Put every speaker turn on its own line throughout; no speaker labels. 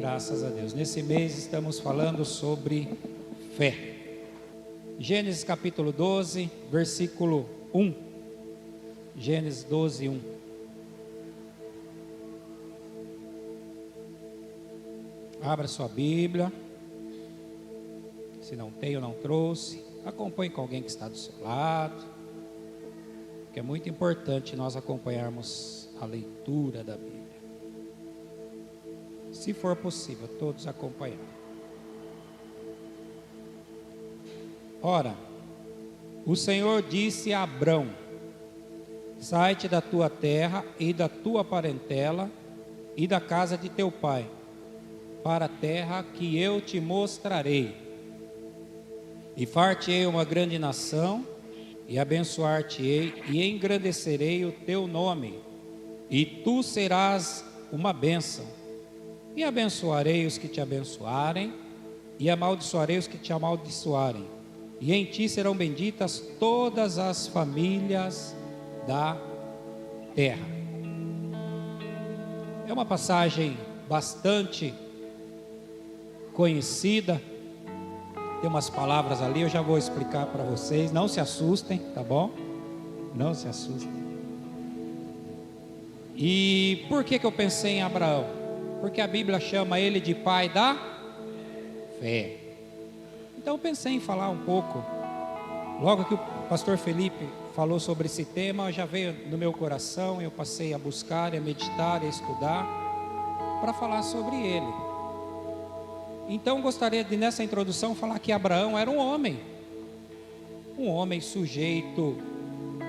Graças a Deus. Nesse mês estamos falando sobre fé. Gênesis capítulo 12, versículo 1. Gênesis 12, 1. Abra sua Bíblia. Se não tem ou não trouxe, acompanhe com alguém que está do seu lado, porque é muito importante nós acompanharmos a leitura da Bíblia. Se for possível, todos acompanhar. Ora, o Senhor disse a Abrão: sai-te da tua terra e da tua parentela e da casa de teu pai, para a terra que eu te mostrarei. E far-te-ei uma grande nação, e abençoar-te-ei, e engrandecerei o teu nome, e tu serás uma bênção. E abençoarei os que te abençoarem, e amaldiçoarei os que te amaldiçoarem. E em ti serão benditas todas as famílias da terra. É uma passagem bastante conhecida. Tem umas palavras ali, eu já vou explicar para vocês. Não se assustem, tá bom? Não se assustem. E por que eu pensei em Abraão? Porque a Bíblia chama ele de pai da fé. Então eu pensei em falar um pouco. Logo que o pastor Felipe falou sobre esse tema, já veio no meu coração. Eu passei a buscar, a meditar, a estudar, para falar sobre ele. Então gostaria de, nessa introdução, falar que Abraão era um homem sujeito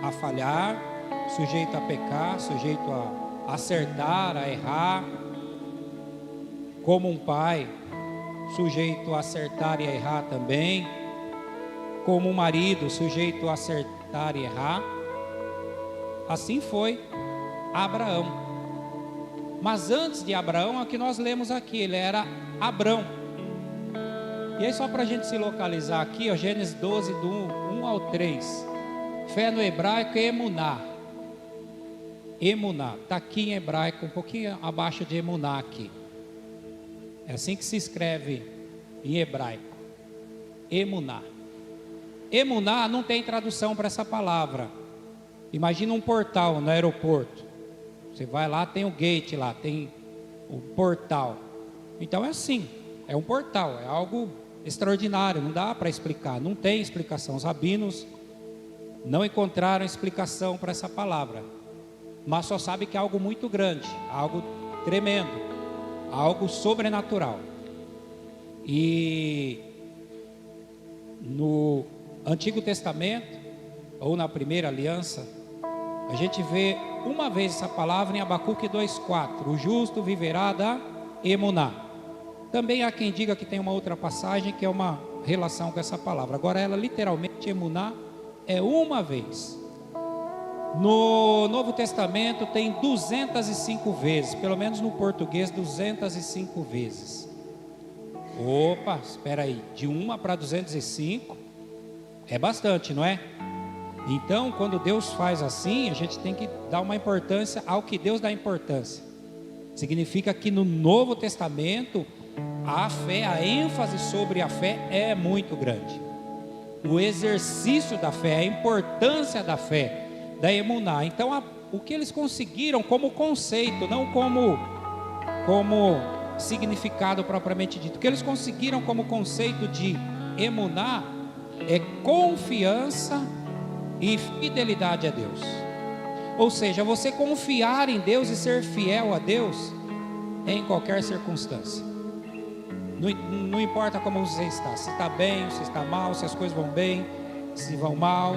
a falhar, sujeito a pecar, sujeito a acertar, a errar, como um pai, sujeito a acertar e a errar também, como um marido, sujeito a acertar e errar. Assim foi Abraão. Mas antes de Abraão, é o que nós lemos aqui, ele era Abrão. E aí só para a gente se localizar aqui, ó, Gênesis 12, do 1 ao 3. Fé no hebraico é emuná. Emuná, está aqui em hebraico, um pouquinho abaixo de emuná aqui. É assim que se escreve em hebraico. Emuná. Emuná não tem tradução para essa palavra. Imagina um portal no aeroporto. Você vai lá, tem o gate lá, tem o portal. Então é assim, é um portal, é algo extraordinário, não dá para explicar, não tem explicação. Os rabinos não encontraram explicação para essa palavra, mas só sabe que é algo muito grande, algo tremendo, algo sobrenatural. E no Antigo Testamento, ou na Primeira Aliança, a gente vê uma vez essa palavra em Abacuque 2,4, o justo viverá da emuná. Também há quem diga que tem uma outra passagem que é uma relação com essa palavra. Agora ela literalmente, emuná, é uma vez. No Novo Testamento tem 205 vezes, pelo menos no português 205 vezes. Opa, espera aí, de 1 para 205 é bastante, não é? Então, quando Deus faz assim, a gente tem que dar uma importância ao que Deus dá importância. Significa que no Novo Testamento a fé, a ênfase sobre a fé é muito grande. O exercício da fé, a importância da fé, da emuná. Então, o que eles conseguiram como conceito, não como significado propriamente dito. O que eles conseguiram como conceito de emuná é confiança e fidelidade a Deus. Ou seja, você confiar em Deus e ser fiel a Deus em qualquer circunstância. Não importa como você está, se está bem, se está mal, se as coisas vão bem, se vão mal,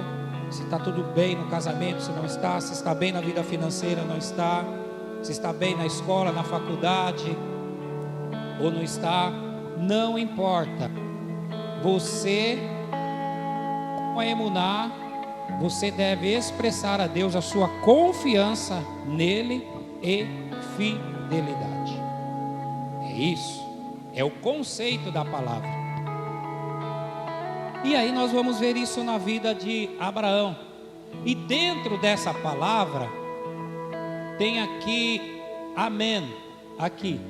se está tudo bem no casamento, se não está, se está bem na vida financeira, não está, se está bem na escola, na faculdade, ou não está, não importa. Você, com a emuná, você deve expressar a Deus a sua confiança nele e fidelidade. É isso. É o conceito da palavra. E aí nós vamos ver isso na vida de Abraão. E dentro dessa palavra tem aqui amém, aqui,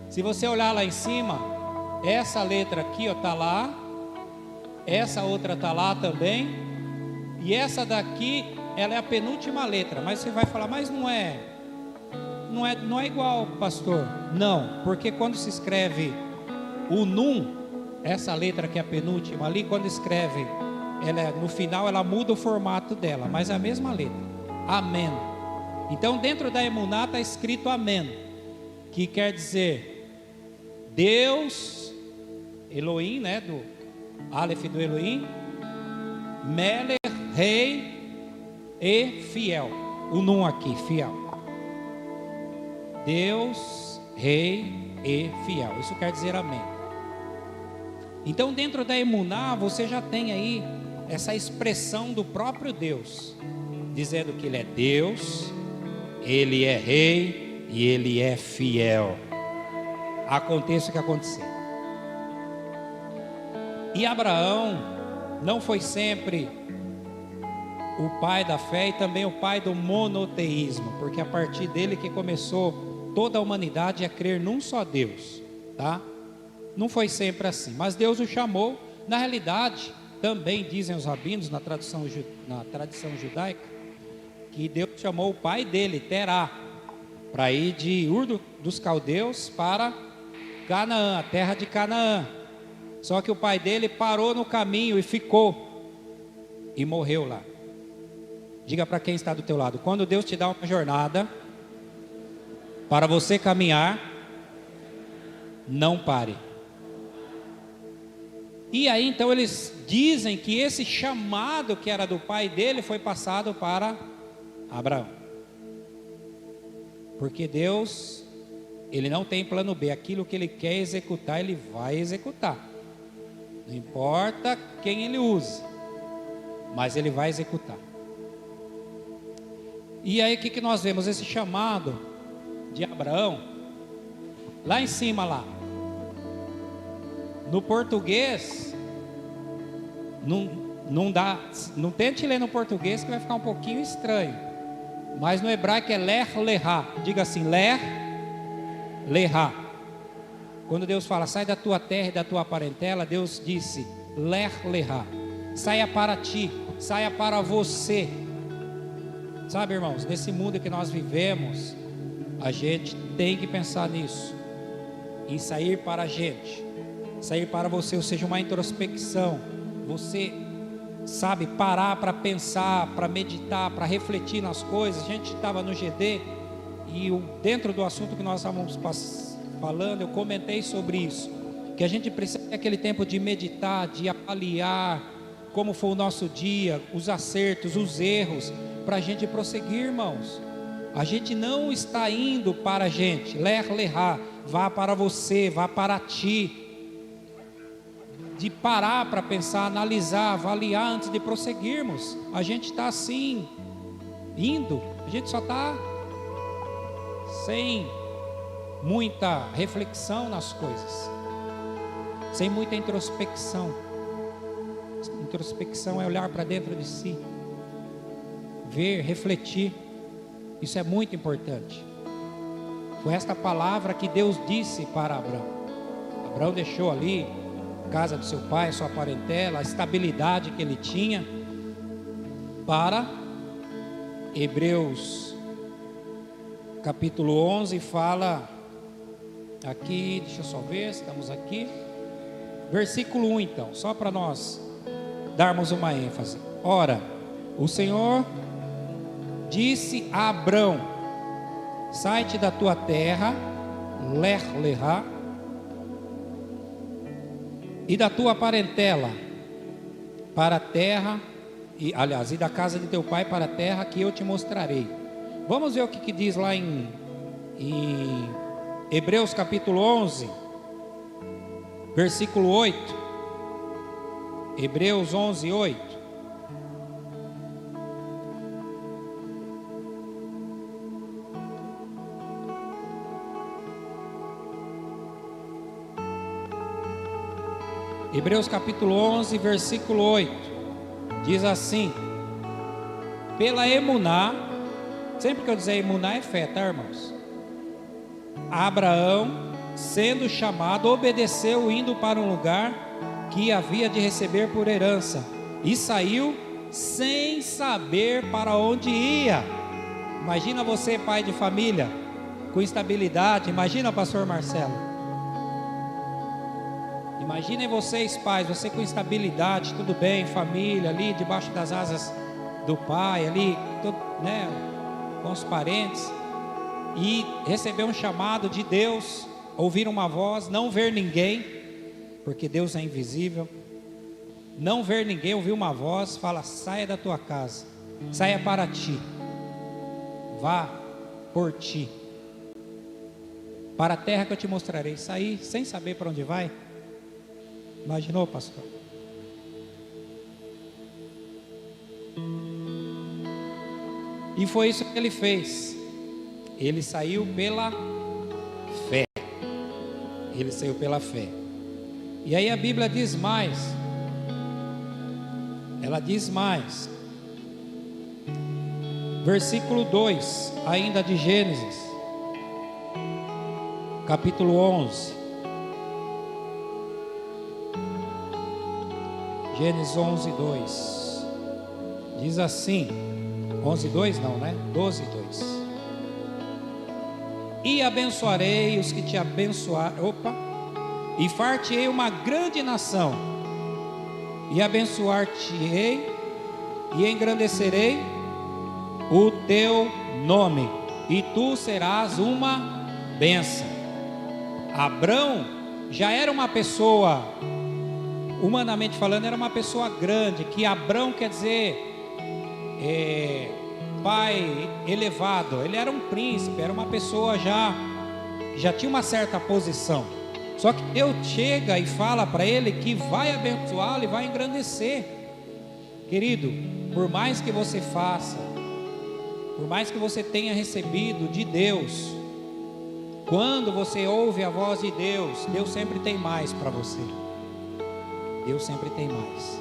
Se você olhar lá em cima, essa letra aqui, ó, tá lá, essa outra tá lá também, e essa daqui, ela é a penúltima letra. Mas você vai falar, mas não é igual, pastor. Não, porque quando se escreve o Nun, essa letra que é a penúltima ali, quando escreve, no final ela muda o formato dela, mas é a mesma letra. Amém. Então dentro da emuná está escrito amém, que quer dizer Deus, Elohim, né, do Aleph do Elohim, Melech, rei e fiel. O Nun aqui, fiel. Deus, rei e fiel. Isso quer dizer amém. Então dentro da emuná você já tem aí essa expressão do próprio Deus, dizendo que Ele é Deus, Ele é rei e Ele é fiel. Aconteça o que acontecer. E Abraão não foi sempre o pai da fé e também o pai do monoteísmo, porque a partir dele que começou toda a humanidade a crer num só Deus, tá? Não foi sempre assim, mas Deus o chamou. Na realidade, também dizem os rabinos na tradição judaica, que Deus chamou o pai dele, Terá, para ir de Ur dos Caldeus para Canaã, a terra de Canaã. Só que o pai dele parou no caminho e ficou, e morreu lá. Diga para quem está do teu lado, quando Deus te dá uma jornada para você caminhar, não pare. E aí então eles dizem que esse chamado que era do pai dele foi passado para Abraão. Porque Deus, Ele não tem plano B, aquilo que Ele quer executar, Ele vai executar. Não importa quem Ele use, mas Ele vai executar. E aí o que nós vemos? Esse chamado de Abraão, lá em cima lá, no português, não dá, não tente ler no português que vai ficar um pouquinho estranho, mas no hebraico é Lech Lehá, diga assim, Lech Lehá. Quando Deus fala, sai da tua terra e da tua parentela, Deus disse, Lech Lehá, saia para ti, saia para você. Sabe, irmãos, nesse mundo que nós vivemos, a gente tem que pensar nisso, em sair para a gente, sair para você, ou seja, uma introspecção. Você sabe, parar para pensar, para meditar, para refletir nas coisas. A gente estava no GD e dentro do assunto que nós estávamos falando, eu comentei sobre isso, que a gente precisa ter aquele tempo de meditar, de avaliar como foi o nosso dia, os acertos, os erros, para a gente prosseguir, irmãos. A gente não está indo para a gente, Lech Lehá, vá para você, vá para ti. De parar para pensar, analisar, avaliar antes de prosseguirmos. A gente está assim, indo, a gente só está sem muita reflexão nas coisas, sem muita introspecção. Introspecção é olhar para dentro de si, ver, refletir. Isso é muito importante. Foi esta palavra que Deus disse para Abraão. Abraão deixou ali a casa do seu pai, sua parentela, a estabilidade que ele tinha, para Hebreus capítulo 11 fala aqui, deixa eu só ver, estamos aqui, versículo 1 então, só para nós darmos uma ênfase. Ora, o Senhor disse a Abrão, sai-te da tua terra, Lech Lehá, e da tua parentela para a terra, e da casa de teu pai para a terra que eu te mostrarei. Vamos ver o que diz lá em Hebreus capítulo 11, versículo 8. Hebreus 11, 8. Hebreus capítulo 11, versículo 8, diz assim: pela emuná, sempre que eu dizer emuná é fé, tá, irmãos? Abraão sendo chamado, obedeceu, indo para um lugar que havia de receber por herança, e saiu sem saber para onde ia. Imagina você, pai de família, com instabilidade. Imagina, pastor Marcelo. Imaginem vocês, pais, você com instabilidade, tudo bem, família ali, debaixo das asas do pai, ali, tudo, né, com os parentes, e receber um chamado de Deus, ouvir uma voz, não ver ninguém, porque Deus é invisível, não ver ninguém, ouvir uma voz, fala: saia da tua casa, saia para ti, vá por ti, para a terra que eu te mostrarei. Sair sem saber para onde vai. Imaginou, pastor? E foi isso que ele fez. Ele saiu pela fé. Ele saiu pela fé. E aí a Bíblia diz mais. Ela diz mais. Versículo 2, ainda de Gênesis, capítulo 11. Gênesis 11, 2. Diz assim, 11, 2 não, né? 12, 2. E abençoarei os que te abençoarem, e far-te-ei uma grande nação, e abençoar-te-ei, e engrandecerei o teu nome, e tu serás uma bênção. Abrão já era uma pessoa, humanamente falando, era uma pessoa grande, que Abrão quer dizer pai elevado. Ele era um príncipe, era uma pessoa já tinha uma certa posição. Só que Deus chega e fala para ele que vai abençoá-lo e vai engrandecer. Querido, por mais que você faça, por mais que você tenha recebido de Deus, quando você ouve a voz de Deus, Deus sempre tem mais para você. Deus sempre tem mais.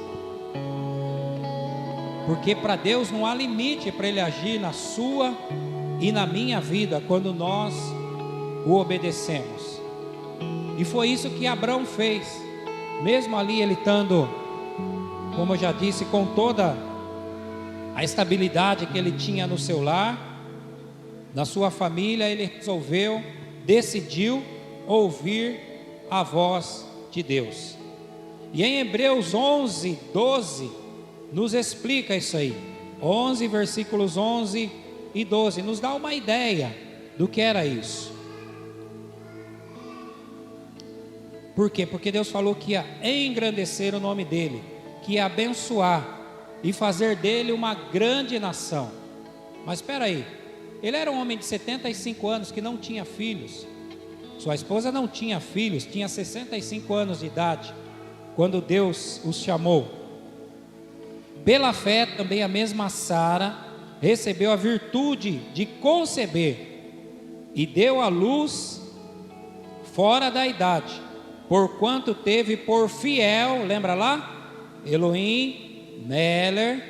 Porque para Deus não há limite para Ele agir na sua e na minha vida, quando nós o obedecemos. E foi isso que Abrão fez. Mesmo ali ele estando, como eu já disse, com toda a estabilidade que ele tinha no seu lar, na sua família, ele resolveu, decidiu ouvir a voz de Deus. E em Hebreus 11, 12, nos explica isso aí. 11, versículos 11 e 12, nos dá uma ideia do que era isso. Por quê? Porque Deus falou que ia engrandecer o nome dele, que ia abençoar e fazer dele uma grande nação. Mas espera aí, ele era um homem de 75 anos que não tinha filhos. Sua esposa não tinha filhos, tinha 65 anos de idade quando Deus os chamou. Pela fé também a mesma Sara recebeu a virtude de conceber e deu à luz fora da idade, porquanto teve por fiel, lembra lá? Elohim, Meller,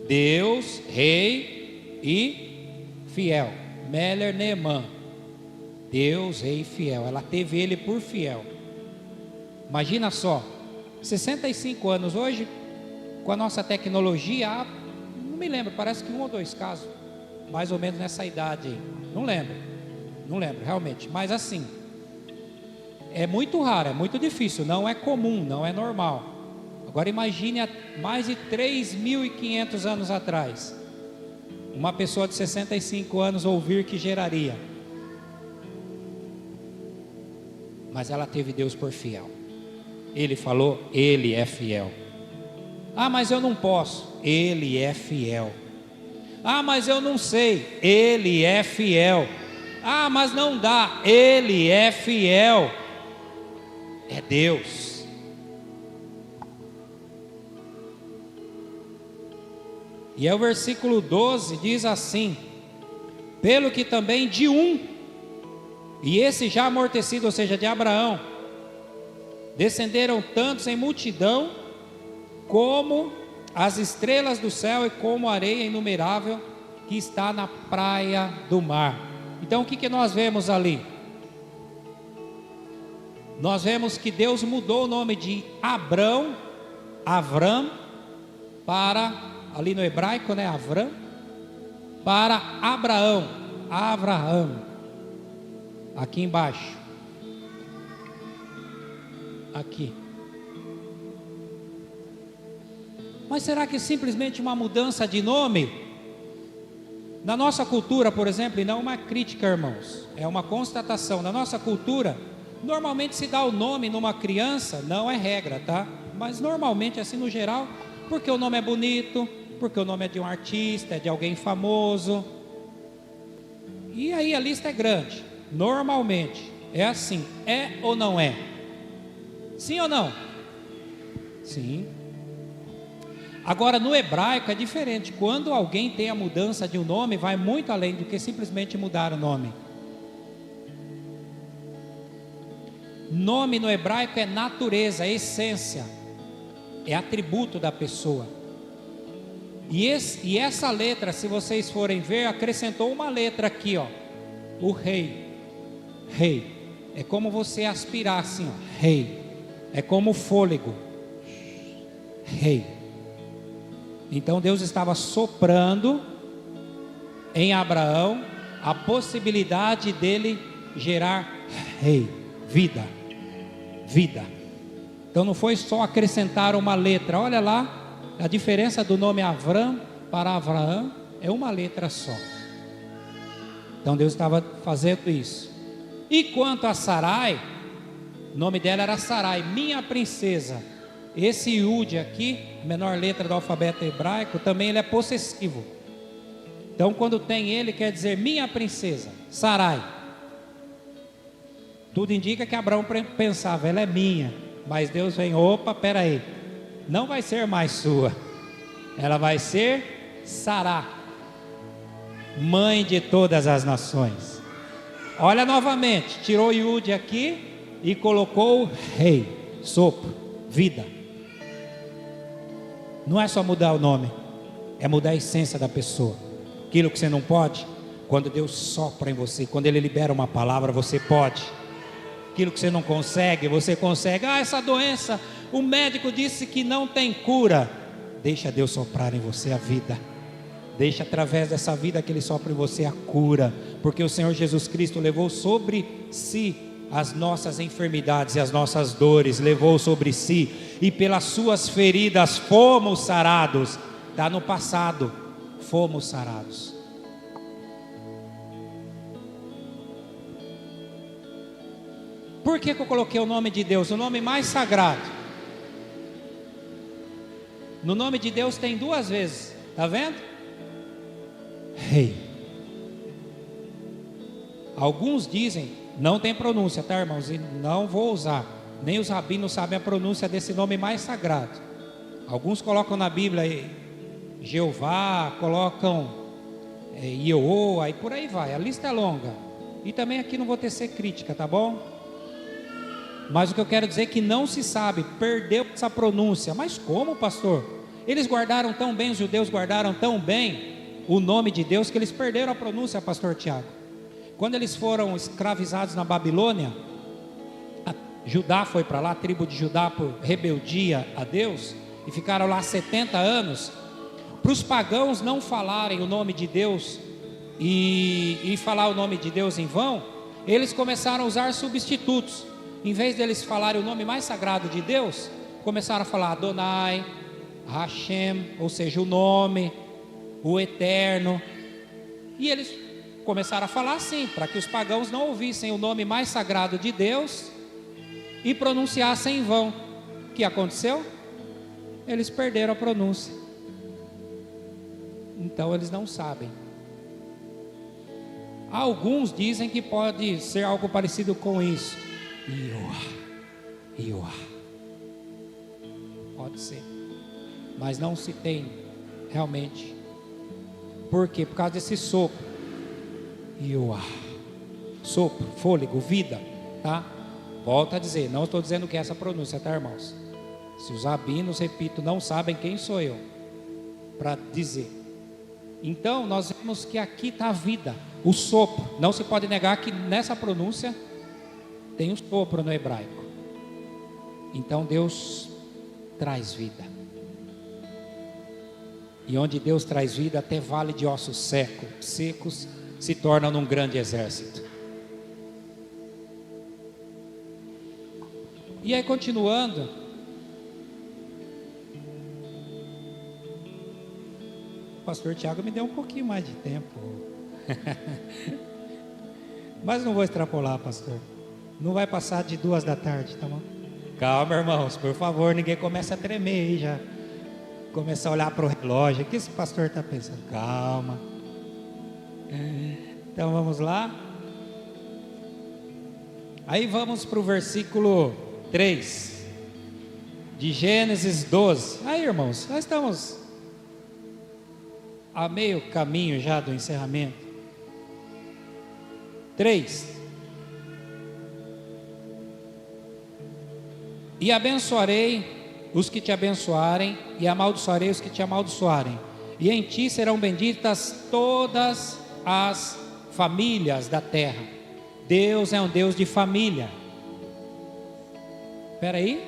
Deus, rei e fiel. Meller, Neemã, Deus, rei e fiel. Ela teve ele por fiel. Imagina só, 65 anos hoje, com a nossa tecnologia, não me lembro, parece que 1 ou 2 casos, mais ou menos nessa idade aí. Não lembro realmente, mas assim, é muito raro, é muito difícil, não é comum, não é normal. Agora imagine há mais de 3.500 anos atrás, uma pessoa de 65 anos ouvir que geraria. Mas ela teve Deus por fiel. Ele falou, Ele é fiel. Ah, mas eu não posso. Ele é fiel. Ah, mas eu não sei. Ele é fiel. Ah, mas não dá. Ele é fiel. É Deus. E é o versículo 12 diz assim: pelo que também de um, e esse já amortecido, ou seja, de Abraão, descenderam tantos em multidão, como as estrelas do céu e como a areia inumerável que está na praia do mar. Então o que nós vemos ali? Nós vemos que Deus mudou o nome de Abrão, Avram, para, ali no hebraico, né, Avram, para Abraão, Avraham, aqui embaixo, aqui. Mas será que simplesmente uma mudança de nome? Na nossa cultura, por exemplo, e não uma crítica, irmãos, é uma constatação. Na nossa cultura, normalmente se dá o nome numa criança, não é regra, tá? Mas normalmente, assim no geral, porque o nome é bonito, porque o nome é de um artista, é de alguém famoso. E aí a lista é grande. Normalmente, é assim. É ou não é? Sim ou não? Sim. Agora no hebraico é diferente. Quando alguém tem a mudança de um nome, vai muito além do que simplesmente mudar o nome. Nome no hebraico é natureza, é essência, é atributo da pessoa. E essa letra, se vocês forem ver, acrescentou uma letra aqui, ó, o rei. Rei é como você aspirar assim, ó, rei. É como fôlego, rei. Então Deus estava soprando em Abraão a possibilidade dele gerar rei, vida, vida. Então não foi só acrescentar uma letra. Olha lá, a diferença do nome Avram para Abraão é uma letra só. Então Deus estava fazendo isso. E quanto a Sarai, o nome dela era Sarai, minha princesa. Esse Yud aqui, menor letra do alfabeto hebraico, também ele é possessivo. Então quando tem ele, quer dizer minha princesa, Sarai. Tudo indica que Abraão pensava, ela é minha. Mas Deus vem, opa, peraí, não vai ser mais sua, ela vai ser Sará, mãe de todas as nações. Olha novamente, tirou Yud aqui e colocou rei, sopro, vida. Não é só mudar o nome, é mudar a essência da pessoa. Aquilo que você não pode, quando Deus sopra em você, quando Ele libera uma palavra, você pode. Aquilo que você não consegue, você consegue. Ah, essa doença, o médico disse que não tem cura. Deixa Deus soprar em você a vida. Deixa através dessa vida que Ele sopra em você a cura. Porque o Senhor Jesus Cristo levou sobre si as nossas enfermidades e as nossas dores. Levou sobre si. E pelas suas feridas fomos sarados. Está no passado. Fomos sarados. Por que eu coloquei o nome de Deus? O nome mais sagrado. No nome de Deus tem duas vezes. Está vendo? Rei. Alguns dizem, não tem pronúncia, tá, irmãos? E não vou usar. Nem os rabinos sabem a pronúncia desse nome mais sagrado. Alguns colocam na Bíblia Jeová, colocam Iehoá, e por aí vai. A lista é longa. E também aqui não vou tecer crítica, tá bom? Mas o que eu quero dizer é que não se sabe, perdeu essa pronúncia. Mas como, pastor? Eles guardaram tão bem, os judeus guardaram tão bem o nome de Deus, que eles perderam a pronúncia, pastor Tiago. Quando eles foram escravizados na Babilônia, Judá foi para lá, a tribo de Judá, por rebeldia a Deus, e ficaram lá 70 anos. Para os pagãos não falarem o nome de Deus e falar o nome de Deus em vão, eles começaram a usar substitutos. Em vez deles falarem o nome mais sagrado de Deus, começaram a falar Adonai, Hashem, ou seja, o nome, o eterno. E eles começaram a falar assim, para que os pagãos não ouvissem o nome mais sagrado de Deus e pronunciassem em vão. O que aconteceu? Eles perderam a pronúncia. Então eles não sabem. Alguns dizem que pode ser algo parecido com isso. Ioá. Pode ser. Mas não se tem realmente. Por quê? Por causa desse sopro. Ioá. Sopro, fôlego, vida. Tá? Volto a dizer, não estou dizendo que é essa pronúncia, tá, irmãos? Se os rabinos, repito, não sabem quem sou eu para dizer. Então nós vemos que aqui está a vida, o sopro. Não se pode negar que nessa pronúncia tem o sopro no hebraico. Então Deus traz vida. E onde Deus traz vida, até vale de ossos secos se torna num grande exército. E aí, continuando, o pastor Tiago me deu um pouquinho mais de tempo. Mas não vou extrapolar, pastor. Não vai passar de 2 da tarde, tá bom? Calma, irmãos, por favor, ninguém comece a tremer aí já. Começar a olhar para o relógio. O que esse pastor está pensando? Calma. Então vamos lá. Aí vamos para o versículo 3 de Gênesis 12. Aí, irmãos, nós estamos a meio caminho já do encerramento. 3. E abençoarei os que te abençoarem, e amaldiçoarei os que te amaldiçoarem, e em ti serão benditas todas as famílias da terra. Deus é um Deus de família. Espera aí,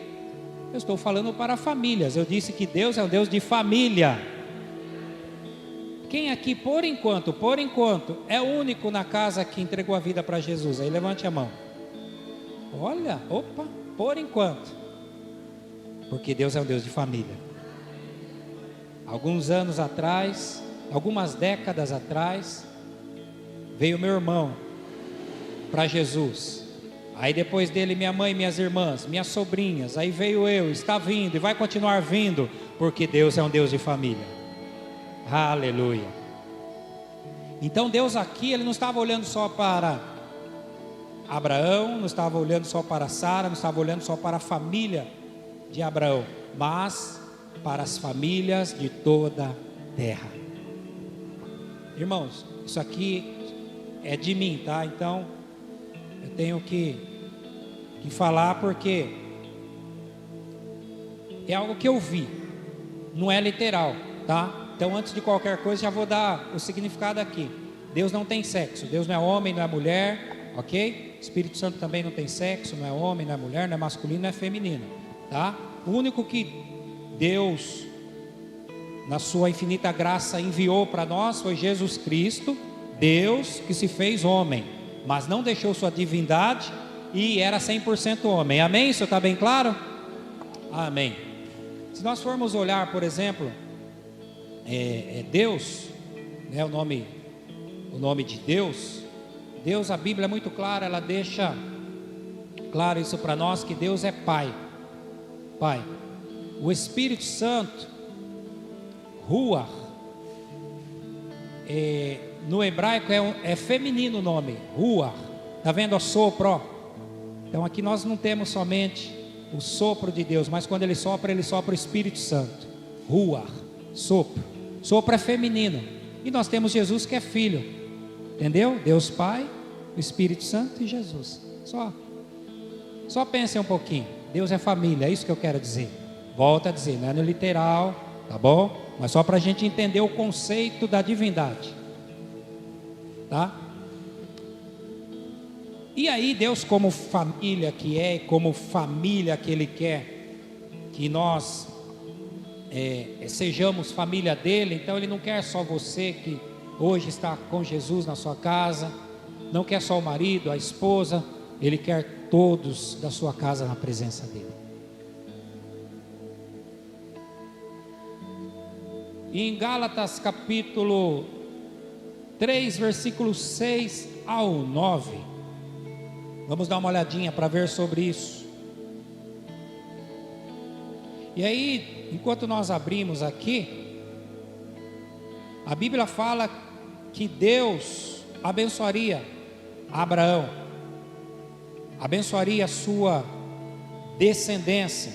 eu estou falando para famílias. Eu disse que Deus é um Deus de família. Quem aqui, por enquanto, é o único na casa que entregou a vida para Jesus? Aí levante a mão. Olha, opa, por enquanto. Porque Deus é um Deus de família. Alguns anos atrás, algumas décadas atrás, veio meu irmão para Jesus. Aí depois dele minha mãe, minhas irmãs, minhas sobrinhas. Aí veio eu, está vindo e vai continuar vindo. Porque Deus é um Deus de família. Aleluia. Então Deus aqui, Ele não estava olhando só para Abraão, não estava olhando só para Sara, não estava olhando só para a família de Abraão, mas para as famílias de toda a terra. Irmãos, isso aqui é de mim, tá? Então eu tenho que falar, porque é algo que eu vi, não é literal, tá? Então antes de qualquer coisa já vou dar o significado aqui. Deus não tem sexo, Deus não é homem, não é mulher, ok? Espírito Santo também não tem sexo, não é homem, não é mulher, não é masculino, não é feminino, tá? O único que Deus, na sua infinita graça, enviou para nós foi Jesus Cristo, Deus que se fez homem, mas não deixou sua divindade e era 100% homem. Amém? Isso está bem claro? Amém. Se nós formos olhar, por exemplo, Deus, né, o nome de Deus, a Bíblia é muito clara, ela deixa claro isso para nós, que Deus é Pai. O Espírito Santo, Ruach, no hebraico é feminino o nome, Ruach. Está vendo? O sopro, ó. Então aqui nós não temos somente o sopro de Deus, mas quando Ele sopra o Espírito Santo. Ruach, sopro. Sopro é feminino. E nós temos Jesus que é filho. Entendeu? Deus Pai, o Espírito Santo e Jesus. Só pensem um pouquinho. Deus é família, é isso que eu quero dizer. Volto a dizer, não é no literal, tá bom? Mas só para a gente entender o conceito da divindade, tá? E aí Deus, como família que é, como família que Ele quer que nós sejamos família dele. Então Ele não quer só você que hoje está com Jesus na sua casa, não quer só o marido, a esposa, Ele quer todos da sua casa na presença dele. E em Gálatas capítulo 3, versículos 6 ao 9, vamos dar uma olhadinha para ver sobre isso. E aí, enquanto nós abrimos aqui, a Bíblia fala que Deus abençoaria Abraão, abençoaria a sua descendência.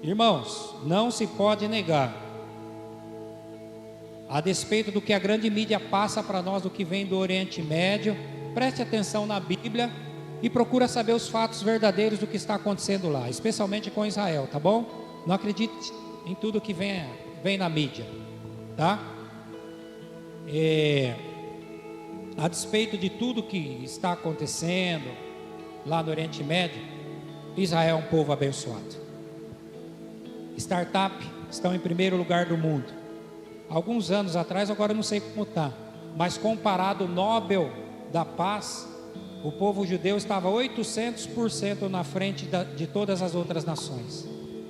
Irmãos, não se pode negar, a despeito do que a grande mídia passa para nós, do que vem do Oriente Médio, preste atenção na Bíblia e procura saber os fatos verdadeiros do que está acontecendo lá, especialmente com Israel, tá bom? Não acredite em tudo que vem na mídia, tá? A despeito de tudo que está acontecendo lá no Oriente Médio, Israel é um povo abençoado. Startup estão em primeiro lugar do mundo. Alguns anos atrás, agora eu não sei como está, mas comparado ao Nobel da Paz, o povo judeu estava 800% na frente de todas as outras nações.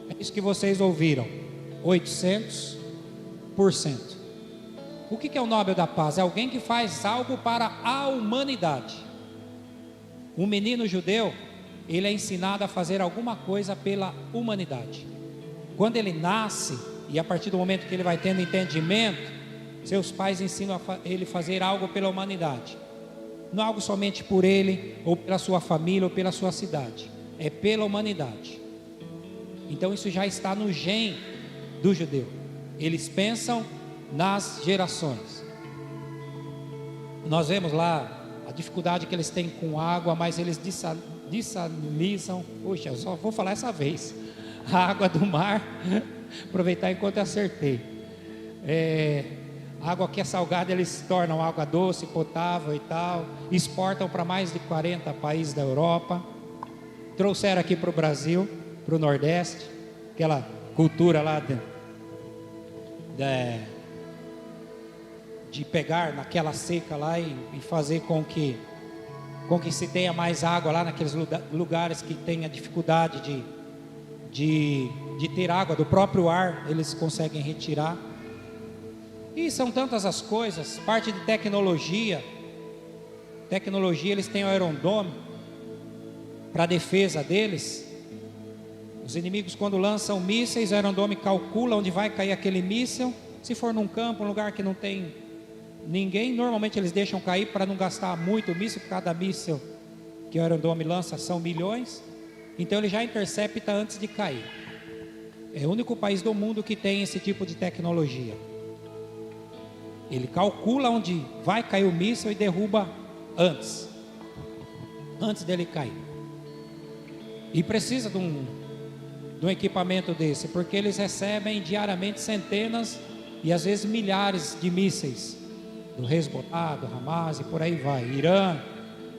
É isso que vocês ouviram, 800%. O que é o Nobel da Paz? É alguém que faz algo para a humanidade. Um menino judeu, ele é ensinado a fazer alguma coisa pela humanidade. Quando ele nasce, e a partir do momento que ele vai tendo entendimento, seus pais ensinam ele a fazer algo pela humanidade. Não algo somente por ele, ou pela sua família, ou pela sua cidade. É pela humanidade. Então isso já está no gene do judeu. Eles pensam nas gerações. Nós vemos lá a dificuldade que eles têm com água, mas eles desalinizam. Puxa, eu só vou falar essa vez. A água do mar, aproveitar enquanto eu acertei. A água que é salgada, eles tornam água doce, potável e tal. Exportam para mais de 40 países da Europa. Trouxeram aqui para o Brasil, para o Nordeste, aquela cultura lá de pegar naquela seca lá e fazer com que se tenha mais água lá naqueles lugares que tenha dificuldade de ter água do próprio ar, eles conseguem retirar. E são tantas as coisas, parte de tecnologia, eles têm o Iron Dome para a defesa deles. Os inimigos, quando lançam mísseis, o Iron Dome calcula onde vai cair aquele míssil. Se for num campo, um lugar que não tem ninguém, normalmente eles deixam cair para não gastar muito míssil. Cada míssil que o Iron Dome lança são milhões. Então ele já intercepta antes de cair. É o único país do mundo que tem esse tipo de tecnologia. Ele calcula onde vai cair o míssil e derruba antes dele cair. E precisa de um equipamento desse, porque eles recebem diariamente centenas e às vezes milhares de mísseis do Hezbollah, do Hamas e por aí vai, Irã.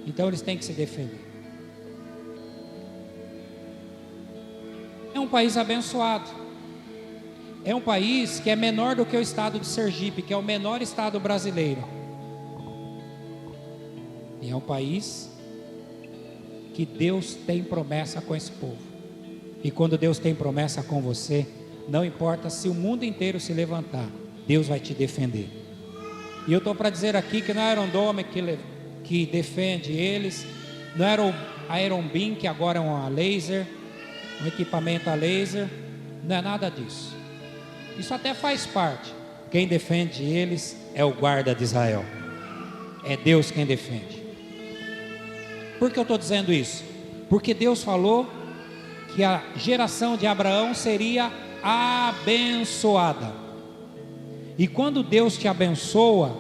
Então eles têm que se defender. É um país abençoado. É um país que é menor do que o estado de Sergipe, que é o menor estado brasileiro. E é um país que Deus tem promessa com esse povo. E quando Deus tem promessa com você, não importa se o mundo inteiro se levantar, Deus vai te defender. E eu estou para dizer aqui que não era o Iron Dome que defende eles, não era o Iron Beam, que agora é um laser, um equipamento a laser, não é nada disso. Isso até faz parte. Quem defende eles é o guarda de Israel. É Deus quem defende. Por que eu estou dizendo isso? Porque Deus falou que a geração de Abraão seria abençoada. E quando Deus te abençoa,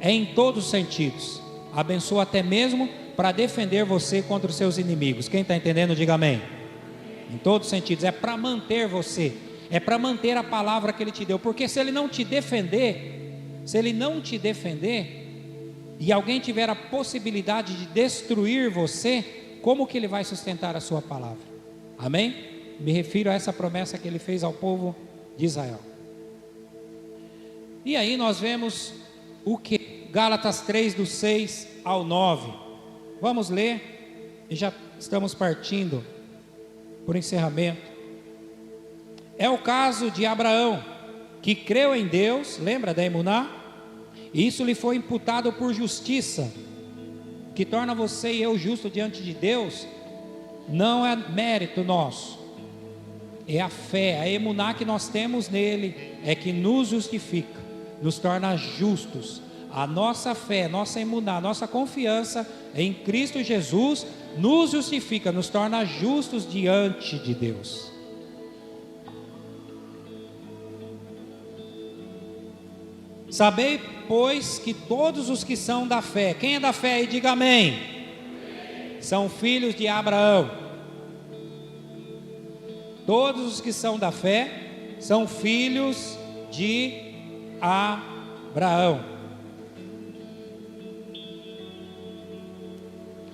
é em todos os sentidos. Abençoa até mesmo para defender você contra os seus inimigos. Quem está entendendo, diga amém. Em todos os sentidos, é para manter você, é para manter a palavra que Ele te deu. Porque se Ele não te defender, e alguém tiver a possibilidade de destruir você, como que Ele vai sustentar a sua palavra? Amém? Me refiro a essa promessa que Ele fez ao povo de Israel. E aí nós vemos o que? Gálatas 3, do 6 ao 9. Vamos ler, e já estamos partindo por encerramento. É o caso de Abraão, que creu em Deus, lembra da emuná? E isso lhe foi imputado por justiça, que torna você e eu justo diante de Deus. Não é mérito nosso, é a fé, a emuná que nós temos nele, é que nos justifica, nos torna justos. A nossa fé, nossa emuná, nossa confiança em Cristo Jesus nos justifica, nos torna justos diante de Deus. Sabei, pois, que todos os que são da fé, quem é da fé aí, diga amém, são filhos de Abraão. Todos os que são da fé são filhos de Abraão.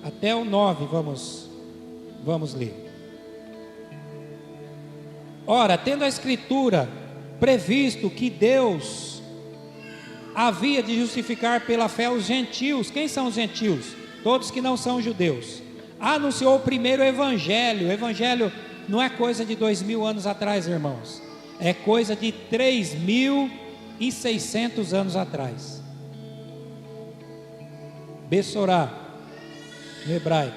até o 9, vamos ler. Ora, tendo a Escritura previsto que Deus havia de justificar pela fé os gentios. Quem são os gentios? Todos que não são judeus. Anunciou primeiro o Evangelho. O Evangelho não é coisa de 2000 anos atrás, irmãos. É coisa de 3600 anos atrás. Bessorá, no hebraico.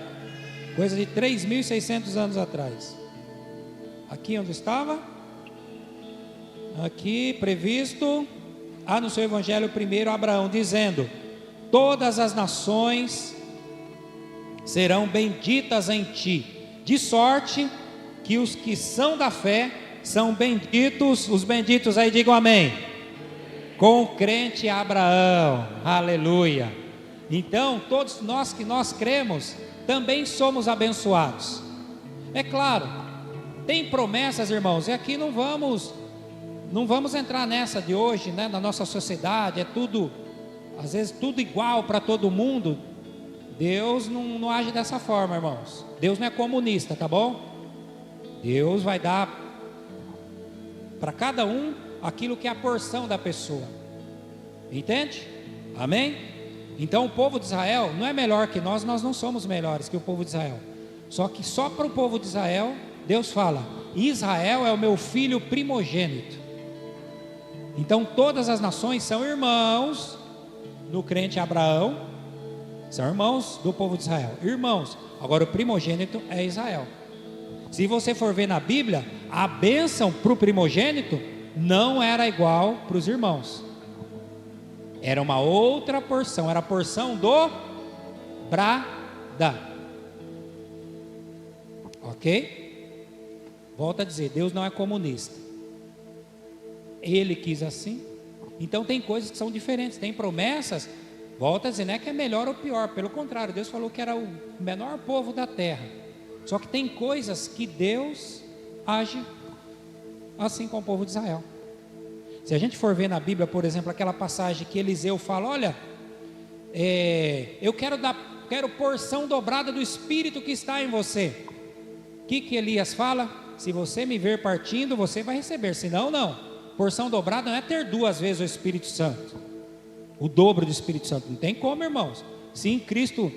Coisa de 3600 anos atrás. Aqui onde estava? Aqui, previsto. Anunciou o Evangelho primeiro a Abraão, dizendo: todas as nações serão benditas em ti, de sorte que os que são da fé são benditos. Os benditos aí digam amém. Com o crente Abraão, aleluia. Então todos nós que nós cremos também somos abençoados. É claro, tem promessas, irmãos, e aqui não vamos entrar nessa de hoje, né? Na nossa sociedade é tudo, às vezes tudo igual para todo mundo. Deus não age dessa forma, irmãos. Deus não é comunista, tá bom? Deus vai dar para cada um aquilo que é a porção da pessoa. Entende? Amém? Então o povo de Israel não é melhor que nós não somos melhores que o povo de Israel. Só que só para o povo de Israel, Deus fala: Israel é o meu filho primogênito. Então todas as nações são irmãos no crente Abraão, são irmãos do povo de Israel, irmãos. Agora o primogênito é Israel. Se você for ver na Bíblia, a bênção para o primogênito não era igual para os irmãos. Era uma outra porção, era a porção do brada. Ok? Volto a dizer, Deus não é comunista. Ele quis assim. Então tem coisas que são diferentes, tem promessas. Volto a dizer, não é que é melhor ou pior, pelo contrário, Deus falou que era o menor povo da terra. Só que tem coisas que Deus age assim com o povo de Israel. Se a gente for ver na Bíblia, por exemplo, aquela passagem que Eliseu fala: olha, eu quero porção dobrada do Espírito que está em você. O que Elias fala? Se você me ver partindo, você vai receber, senão não. Porção dobrada não é ter 2 vezes o Espírito Santo, o dobro do Espírito Santo. Não tem como, irmãos. Se em Cristo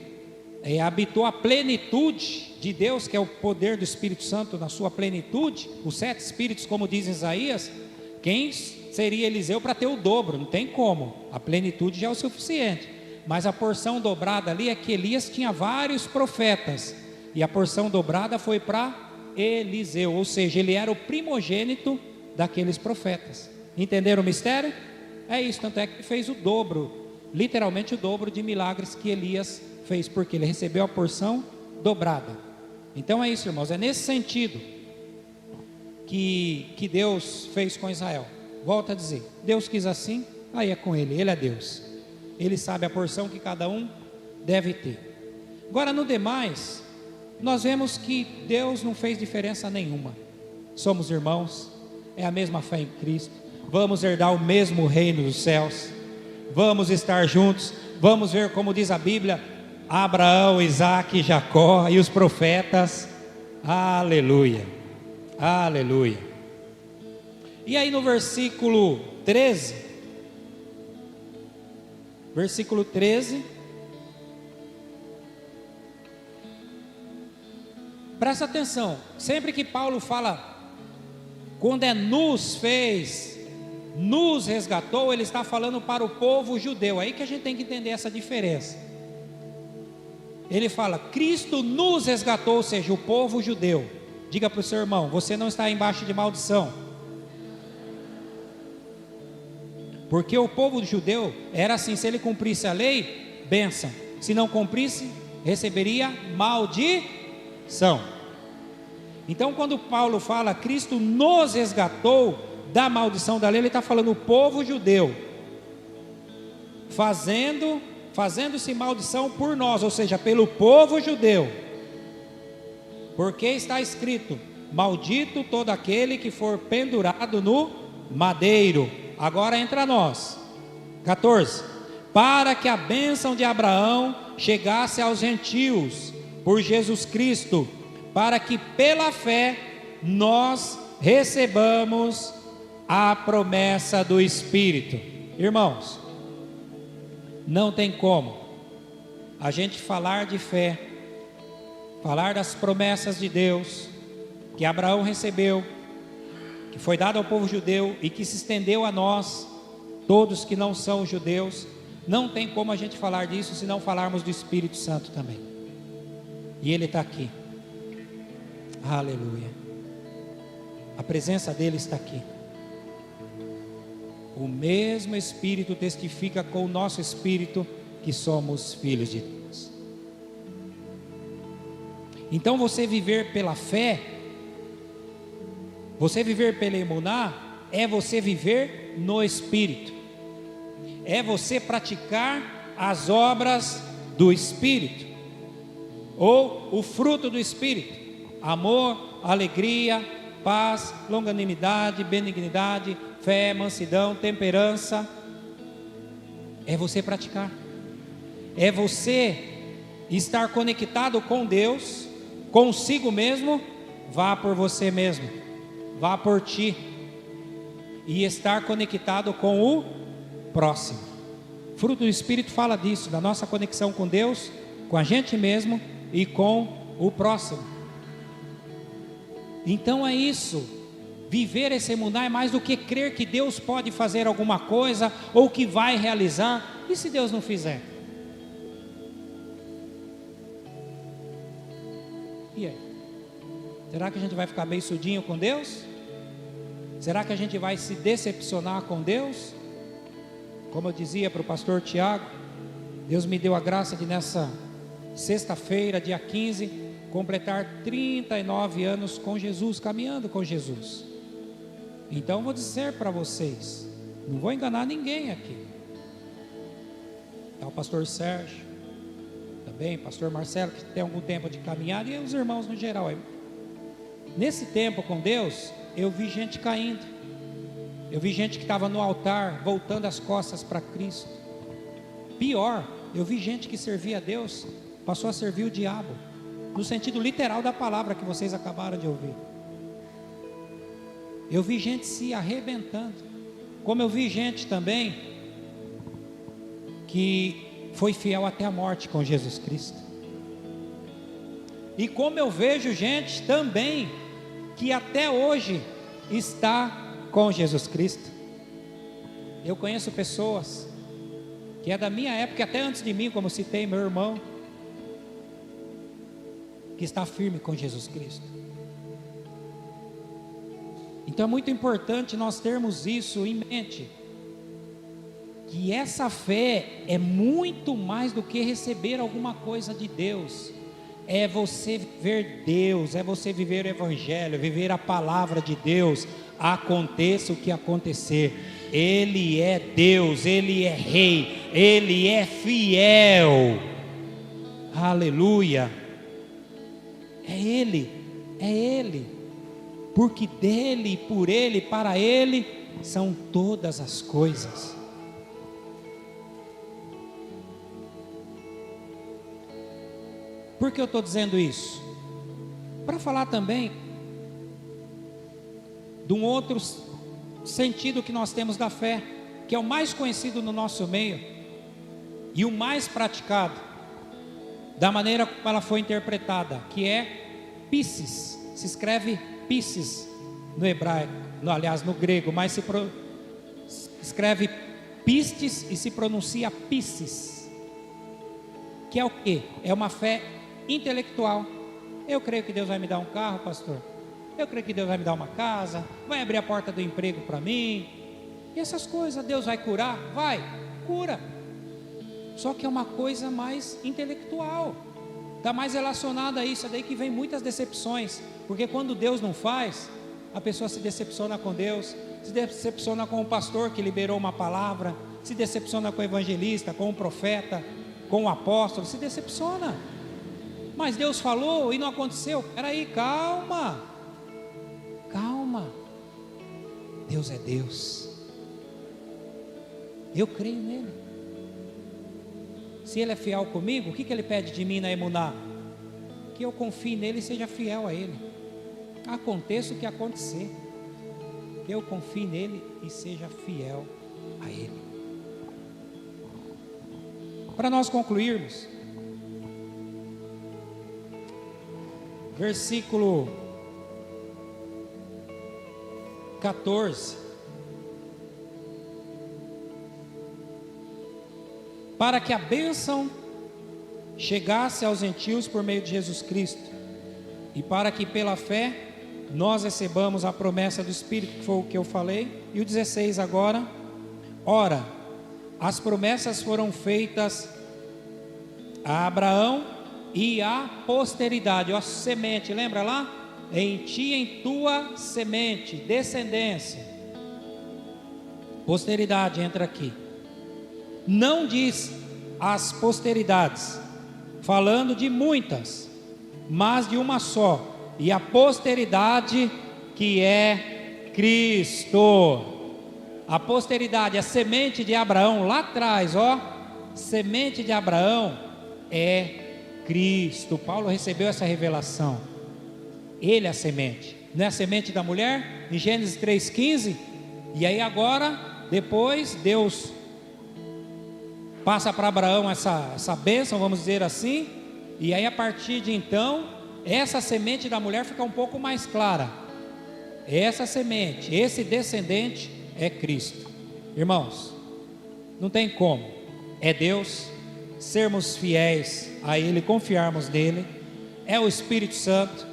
habitou a plenitude de Deus, que é o poder do Espírito Santo na sua plenitude, os 7 Espíritos, como diz Isaías, quem seria Eliseu para ter o dobro? Não tem como, a plenitude já é o suficiente. Mas a porção dobrada ali é que Elias tinha vários profetas, e a porção dobrada foi para Eliseu, ou seja, ele era o primogênito daqueles profetas. Entenderam o mistério? É isso, tanto é que fez o dobro, literalmente o dobro de milagres que Elias fez, porque ele recebeu a porção dobrada. Então é isso, irmãos, é nesse sentido que Deus fez com Israel. Volto a dizer, Deus quis assim, aí é com ele é Deus. Ele sabe a porção que cada um deve ter. Agora no demais, nós vemos que Deus não fez diferença nenhuma. Somos irmãos, é a mesma fé em Cristo, vamos herdar o mesmo reino dos céus, vamos estar juntos, vamos ver como diz a Bíblia, Abraão, Isaque, Jacó e os profetas, aleluia, aleluia. E aí no versículo 13, presta atenção, sempre que Paulo fala, quando nos fez, nos resgatou, ele está falando para o povo judeu. Aí que a gente tem que entender essa diferença. Ele fala, Cristo nos resgatou, ou seja, o povo judeu. Diga para o seu irmão, você não está embaixo de maldição. Porque o povo judeu era assim, se ele cumprisse a lei, bênção. Se não cumprisse, receberia maldição. Então quando Paulo fala, Cristo nos resgatou da maldição da lei, ele está falando o povo judeu, fazendo-se maldição por nós, ou seja, pelo povo judeu. Porque está escrito, maldito todo aquele que for pendurado no madeiro. Agora entra nós, 14, para que a bênção de Abraão chegasse aos gentios, por Jesus Cristo, para que pela fé nós recebamos a promessa do Espírito. Irmãos, não tem como a gente falar de fé, falar das promessas de Deus, que Abraão recebeu, que foi dado ao povo judeu e que se estendeu a nós, todos que não são judeus. Não tem como a gente falar disso se não falarmos do Espírito Santo também. E Ele está aqui. Aleluia. A presença dEle está aqui. O mesmo Espírito testifica com o nosso espírito que somos filhos de Deus. Então você viver pela fé, você viver pela emuná, é você viver no Espírito. É você praticar as obras do Espírito, ou o fruto do Espírito: amor, alegria, paz, longanimidade, benignidade, fé, mansidão, temperança. É você praticar, é você estar conectado com Deus, consigo mesmo. Vá por você mesmo, vá por ti, e estar conectado com o próximo. Fruto do Espírito fala disso, da nossa conexão com Deus, com a gente mesmo e com o próximo. Então é isso. Viver esse emuná é mais do que crer que Deus pode fazer alguma coisa ou que vai realizar. E se Deus não fizer? E aí? Será que a gente vai ficar beiçudinho com Deus? Será que a gente vai se decepcionar com Deus? Como eu dizia para o pastor Tiago, Deus me deu a graça de nessa sexta-feira, dia 15, completar 39 anos com Jesus, caminhando com Jesus. Então vou dizer para vocês, não vou enganar ninguém aqui. É o pastor Sérgio, também pastor Marcelo, que tem algum tempo de caminhada, e os irmãos no geral. Nesse tempo com Deus, eu vi gente caindo. Eu vi gente que estava no altar, voltando as costas para Cristo. Pior, eu vi gente que servia a Deus, passou a servir o diabo, no sentido literal da palavra que vocês acabaram de ouvir. Eu vi gente se arrebentando, como eu vi gente também que foi fiel até a morte com Jesus Cristo. E como eu vejo gente também que até hoje está com Jesus Cristo. Eu conheço pessoas que é da minha época, até antes de mim, como citei meu irmão, que está firme com Jesus Cristo. Então é muito importante nós termos isso em mente, que essa fé é muito mais do que receber alguma coisa de Deus. É você viver Deus, é você viver o Evangelho, viver a palavra de Deus. Aconteça o que acontecer, Ele é Deus, Ele é Rei, Ele é fiel. Aleluia. É Ele, porque dele, por Ele, para Ele são todas as coisas. Por que eu estou dizendo isso? Para falar também de um outro sentido que nós temos da fé, que é o mais conhecido no nosso meio e o mais praticado, da maneira como ela foi interpretada, que é Piscis. Se escreve Piscis no hebraico, aliás no grego, mas se escreve Pistis e se pronuncia Piscis, que é o quê? É uma fé intelectual. Eu creio que Deus vai me dar um carro, pastor. Eu creio que Deus vai me dar uma casa, vai abrir a porta do emprego para mim, e essas coisas. Deus vai curar? Vai, cura. Só que é uma coisa mais intelectual, está mais relacionada a isso. É daí que vem muitas decepções, porque quando Deus não faz, a pessoa se decepciona com Deus, se decepciona com o pastor que liberou uma palavra, se decepciona com o evangelista, com o profeta, com o apóstolo, se decepciona. Mas Deus falou e não aconteceu. Peraí, calma, Deus é Deus, eu creio nele, Se Ele é fiel comigo, o que Ele pede de mim na emuná? Que eu confie nele e seja fiel a Ele. Aconteça o que acontecer, que eu confie nele e seja fiel a Ele. Para nós concluirmos, versículo 14. Para que a bênção chegasse aos gentios por meio de Jesus Cristo, e para que pela fé nós recebamos a promessa do Espírito, que foi o que eu falei. E o 16 agora: ora, as promessas foram feitas a Abraão e à posteridade, a semente, lembra lá? Em ti, em tua semente, descendência. Posteridade entra aqui. Não diz as posteridades, falando de muitas, mas de uma só, e a posteridade que é Cristo. A posteridade, a semente de Abraão, lá atrás, ó, semente de Abraão é Cristo. Paulo recebeu essa revelação. Ele é a semente, não é a semente da mulher, em Gênesis 3,15. E aí agora, depois, Deus passa para Abraão essa bênção, vamos dizer assim. E aí a partir de então, essa semente da mulher fica um pouco mais clara. Essa semente, esse descendente é Cristo. Irmãos, não tem como, é Deus, sermos fiéis a Ele, confiarmos nele. É o Espírito Santo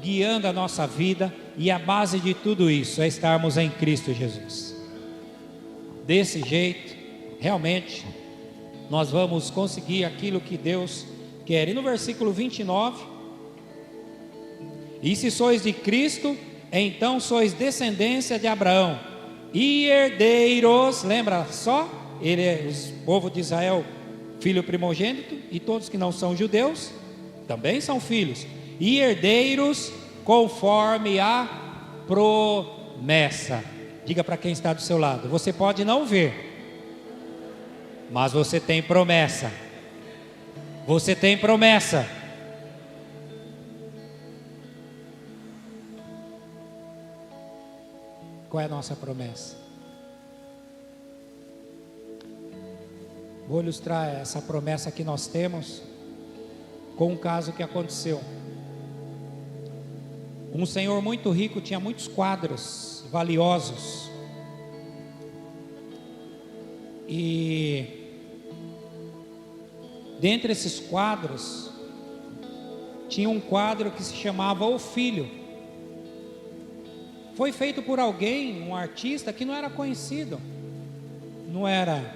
guiando a nossa vida, e a base de tudo isso é estarmos em Cristo Jesus. Desse jeito, realmente, nós vamos conseguir aquilo que Deus quer. E no versículo 29, e se sois de Cristo, então sois descendência de Abraão, e herdeiros, lembra só? Ele é o povo de Israel, filho primogênito, e todos que não são judeus, também são filhos, e herdeiros conforme a promessa. Diga para quem está do seu lado: você pode não ver, mas você tem promessa. Você tem promessa. Qual é a nossa promessa? Vou ilustrar essa promessa que nós temos com um caso que aconteceu. Um senhor muito rico tinha muitos quadros valiosos. E dentre esses quadros, tinha um quadro que se chamava O Filho. Foi feito por alguém, um artista que não era conhecido. Não era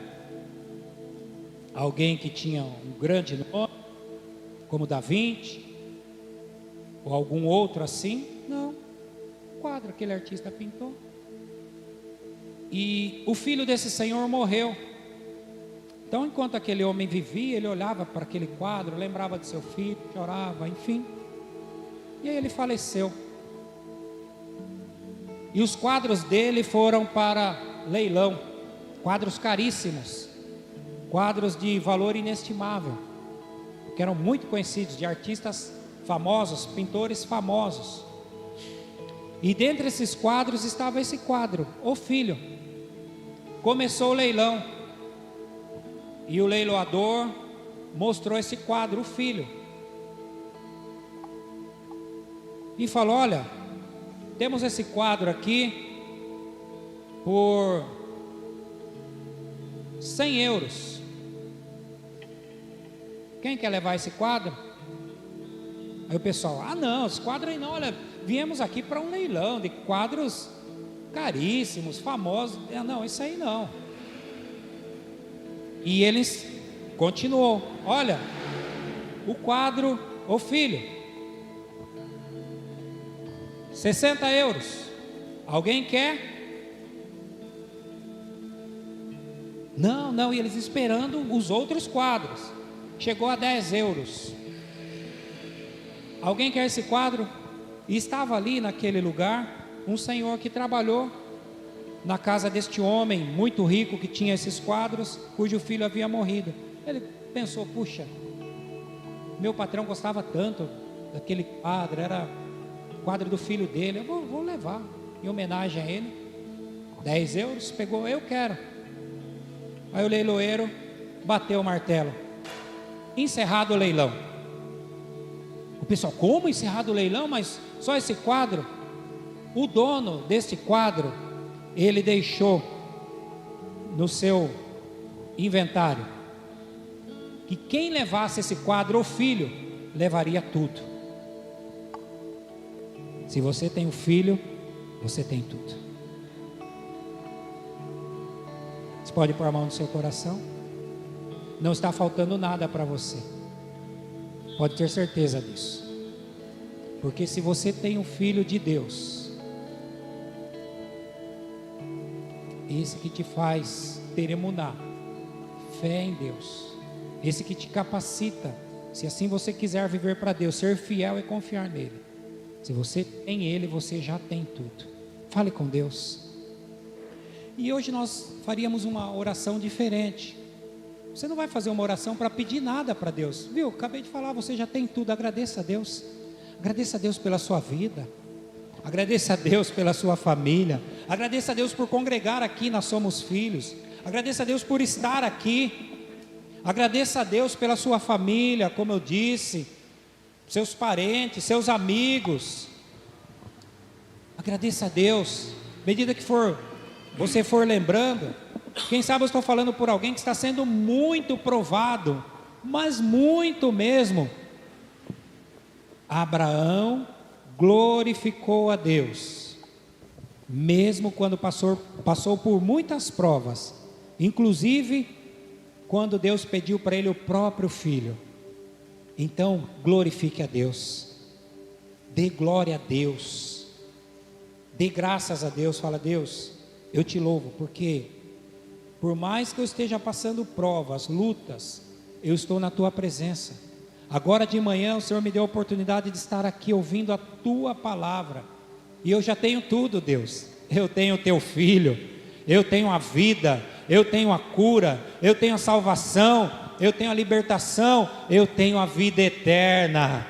alguém que tinha um grande nome, como Da Vinci, ou algum outro assim. Não, o quadro aquele artista pintou. E o filho desse senhor morreu. Então, enquanto aquele homem vivia, ele olhava para aquele quadro, lembrava de seu filho, chorava, enfim. E aí ele faleceu. E os quadros dele foram para leilão, quadros caríssimos, quadros de valor inestimável, que eram muito conhecidos, de artistas famosos, pintores famosos. E dentre esses quadros estava esse quadro, O Filho. Começou o leilão, e o leiloador mostrou esse quadro, O Filho, e falou: olha, temos esse quadro aqui por 100 euros. Quem quer levar esse quadro? Aí o pessoal: ah não, esse quadro aí não, olha, viemos aqui para um leilão de quadros caríssimos, famosos. Não, isso aí não. E eles continuou: olha, o quadro O Filho, 60 euros. Alguém quer? Não, e eles esperando os outros quadros. Chegou a 10 euros. Alguém quer esse quadro? E estava ali naquele lugar um senhor que trabalhou na casa deste homem muito rico que tinha esses quadros, cujo filho havia morrido. Ele pensou, puxa, meu patrão gostava tanto daquele quadro, era o quadro do filho dele, eu vou levar, em homenagem a ele, 10 euros, pegou, eu quero. Aí o leiloeiro bateu o martelo, encerrado o leilão. O pessoal, como encerrado o leilão? Mas só esse quadro? O dono desse quadro, ele deixou no seu inventário que quem levasse esse quadro, o filho, levaria tudo. Se você tem um filho, você tem tudo. Você pode pôr a mão no seu coração? Não está faltando nada para você. Pode ter certeza disso. Porque se você tem um filho de Deus, esse que te faz ter emuná, fé em Deus, esse que te capacita, se assim você quiser viver para Deus, ser fiel e confiar nele. Se você tem ele, você já tem tudo. Fale com Deus. E hoje nós faríamos uma oração diferente. Você não vai fazer uma oração para pedir nada para Deus, viu? Acabei de falar, você já tem tudo. Agradeça a Deus. Agradeça a Deus pela sua vida. Agradeça a Deus pela sua família. Agradeça a Deus por congregar aqui, nós somos filhos. Agradeça a Deus por estar aqui. Agradeça a Deus pela sua família, como eu disse, seus parentes, seus amigos. Agradeça a Deus. À medida que você for lembrando, quem sabe eu estou falando por alguém que está sendo muito provado, mas muito mesmo. Abraão glorificou a Deus, mesmo quando passou por muitas provas, inclusive quando Deus pediu para ele o próprio filho. Então glorifique a Deus, dê glória a Deus, dê graças a Deus. Fala: Deus, eu te louvo, porque por mais que eu esteja passando provas, lutas, eu estou na tua presença. Agora de manhã o Senhor me deu a oportunidade de estar aqui ouvindo a tua palavra, e eu já tenho tudo, Deus. Eu tenho o teu filho, eu tenho a vida, eu tenho a cura, eu tenho a salvação, eu tenho a libertação, eu tenho a vida eterna.